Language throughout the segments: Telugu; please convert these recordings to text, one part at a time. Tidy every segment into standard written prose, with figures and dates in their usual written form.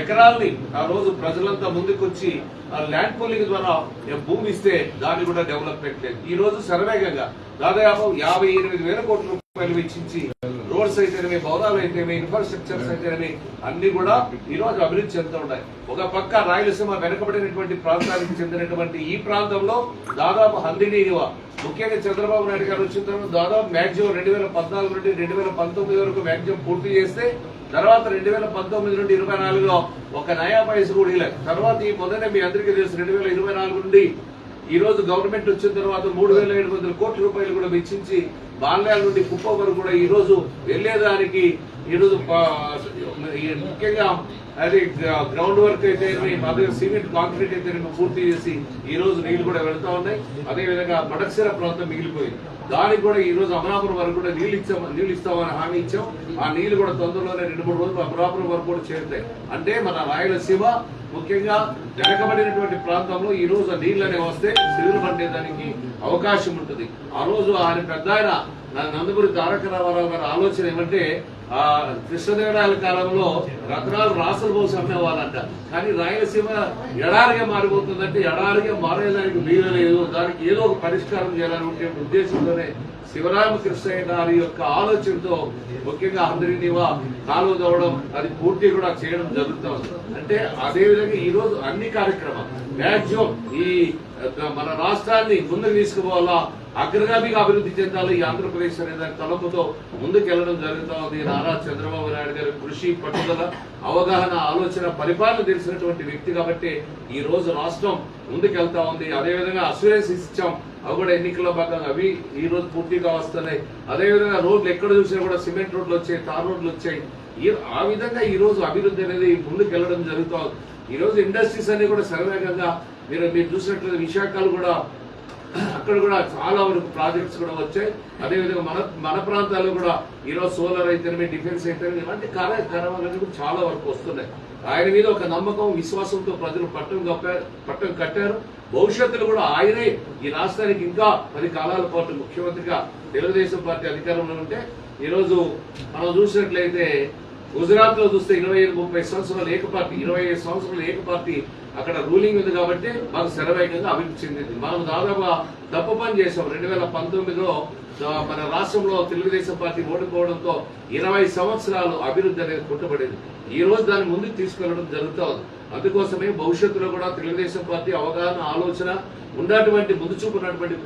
ఎకరాల్ని ఆ రోజు ప్రజలంతా ముందుకొచ్చి ల్యాండ్ పూలింగ్ ద్వారా భూమి ఇస్తే దాన్ని కూడా డెవలప్మెంట్ లేదు. ఈ రోజు సర్వేగంగా దాదాపు 58,000 కోట్ల రూపాయలు వెచ్చించి రోడ్స్ అయితేనేమి, భవనాలు అయితేనేమి, ఇన్ఫ్రాస్ట్రక్చర్స్ అయితేనేమి అన్ని కూడా ఈ రోజు అభివృద్ధి చెందుతూ ఉన్నాయి. ఒక పక్క రాయలసీమ వెనుకబడినటువంటి ప్రాంతానికి చెందినటువంటి ఈ ప్రాంతంలో దాదాపు హందినీవ ముఖ్యంగా చంద్రబాబు నాయుడు గారు వచ్చిన తర్వాత దాదాపు మ్యాక్సిమం 2014 నుండి 2019 వరకు మ్యాక్సిమం పూర్తి చేస్తే తర్వాత 2019 నుండి 24లో ఒక నయా పైస కూడా లేదు. తర్వాత ఈ మొదట మీ అందరికీ తెలుసు 2024 నుండి ఈ రోజు గవర్నమెంట్ వచ్చిన తర్వాత 3,700 కోట్ల రూపాయలు కూడా వెచ్చించి బాల్యాల నుండి కుప్ప వరకు కూడా ఈ రోజు వెళ్లేదానికి ఈ రోజు ముఖ్యంగా అది గ్రౌండ్ వర్క్ అయితే సిమెంట్ కాంక్రీట్ అయితే పూర్తి చేసి ఈ రోజు నీళ్లు కూడా వెళ్తా ఉన్నాయి. అదేవిధంగా మడక్సిర ప్రాంతం మిగిలిపోయింది. దానికి కూడా ఈ రోజు అమరాపురం వరకు కూడా నీళ్లు ఇస్తామని హామీ ఇచ్చాం. ఆ నీళ్లు కూడా తొందరలోనే 2-3 రోజులు అమరాపురం వరకు కూడా చేరుతాయి. అంటే మన రాయలసీమ ముఖ్యంగా వెనకబడినటువంటి ప్రాంతంలో ఈ రోజు నీళ్లనే వస్తే సిరులు పండేదానికి అవకాశం ఉంటుంది. ఆ రోజు ఆయన పెద్ద ఆయన నందమూరి తారక రామారావు గారి ఆలోచన ఏమంటే కృష్ణదేవరాయల కాలంలో రత్నాలు రాసులు పోసి అమ్మేవాళ్ళంట. కానీ రాయలసీమ ఎడారిగా మారిపోతుందంటే ఎడారిగా మారేదానికి వీలు లేదు, దానికి ఏదో ఒక పరిష్కారం చేయాలనే ఉద్దేశంతోనే శివరామకృష్ణయ్య గారి యొక్క ఆలోచనతో ముఖ్యంగా అందరినీ కాలువ తవ్వడం అది పూర్తి కూడా చేయడం జరుగుతుంది. అంటే అదేవిధంగా ఈ రోజు అన్ని కార్యక్రమాలు మ్యాక్సిమం ఈ మన రాష్ట్రాన్ని ముందుకు తీసుకుపోవాలా, అగ్రగామిగా అభివృద్ధి చెందాలి ఈ ఆంధ్రప్రదేశ్ అనే దాని తలపుతో ముందుకెళ్లడం జరుగుతూ ఉంది. నారా చంద్రబాబు నాయుడు గారి కృషి, పట్టుదల, అవగాహన, ఆలోచన, పరిపాలన తెలిసినటువంటి వ్యక్తి కాబట్టి ఈ రోజు రాష్ట్రం ముందుకెళ్తా ఉంది. అదేవిధంగా అష్యూరెన్స్ ఇచ్చాం, అవి కూడా ఎన్నికల్లో భాగంగా అవి ఈ రోజు పూర్తిగా వస్తున్నాయి. అదేవిధంగా రోడ్లు ఎక్కడ చూసినా కూడా సిమెంట్ రోడ్లు వచ్చాయి, తార్ రోడ్లు వచ్చాయి. ఆ విధంగా ఈ రోజు అభివృద్ధి అనేది ముందుకెళ్లడం జరుగుతూ ఉంది. ఈ రోజు ఇండస్ట్రీస్ అన్ని కూడా సర్వేగంగా మీరు చూసినట్లయితే విశాఖలు కూడా అక్కడ కూడా చాలా వరకు ప్రాజెక్ట్స్ కూడా వచ్చాయి. అదేవిధంగా మన ప్రాంతాల్లో కూడా ఈరోజు సోలార్ అయితేనేమి, డిఫెన్స్ అయితేనేమి ఇలాంటి కార్యక్రమాలన్నీ కూడా చాలా వరకు వస్తున్నాయి. ఆయన మీద ఒక నమ్మకం, విశ్వాసంతో ప్రజలు పట్టం కట్టారు. భవిష్యత్తులో కూడా ఆయనే ఈ రాష్ట్రానికి ఇంకా 10 కాలాల పాటు ముఖ్యమంత్రిగా తెలుగుదేశం పార్టీ అధికారంలో ఉంటే ఈరోజు మనం చూసినట్లయితే గుజరాత్ లో చూస్తే 25-30 సంవత్సరాలు ఏక పార్టీ, 25 సంవత్సరాలు ఏక పార్టీ అక్కడ రూలింగ్ ఉంది కాబట్టి మాకు శరవేగంగా అభివృద్ధి చెందింది. మనం దాదాపు తప్పు పని చేసాం. 2019లో మన రాష్ట్రంలో తెలుగుదేశం పార్టీ ఓడిపోవడంతో 20 సంవత్సరాలు అభివృద్ధి అనేది పుట్టబడింది. ఈ రోజు దాన్ని ముందుకు తీసుకెళ్లడం జరుగుతూ ఉంది. అందుకోసమే భవిష్యత్తులో కూడా తెలుగుదేశం పార్టీ అవగాహన, ఆలోచన ఉన్నటువంటి ముందు చూపున్నటువంటి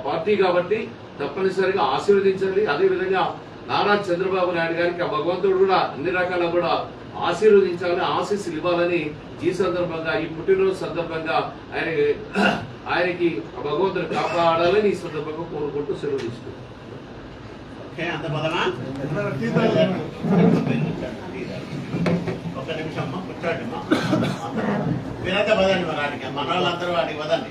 పార్టీ కాబట్టి తప్పనిసరిగా ఆశీర్వదించాలి. అదేవిధంగా నారా చంద్రబాబు నాయుడు గారికి ఆ భగవంతుడు కూడా అన్ని రకాల కూడా ఆశీర్వదించాలని, ఆశీస్సులు ఇవ్వాలని ఈ సందర్భంగా, ఈ పుట్టినరోజు సందర్భంగా ఆయనకి భగవంతుడు కాపాడాలని ఈ సందర్భంగా కోరుకుంటూ సెలవు తీసుకుంటాం. ఒక నిమిషం కూర్చోండి, మీరైతే వదండి, మన వాళ్ళందరూ వాటికి వదండి.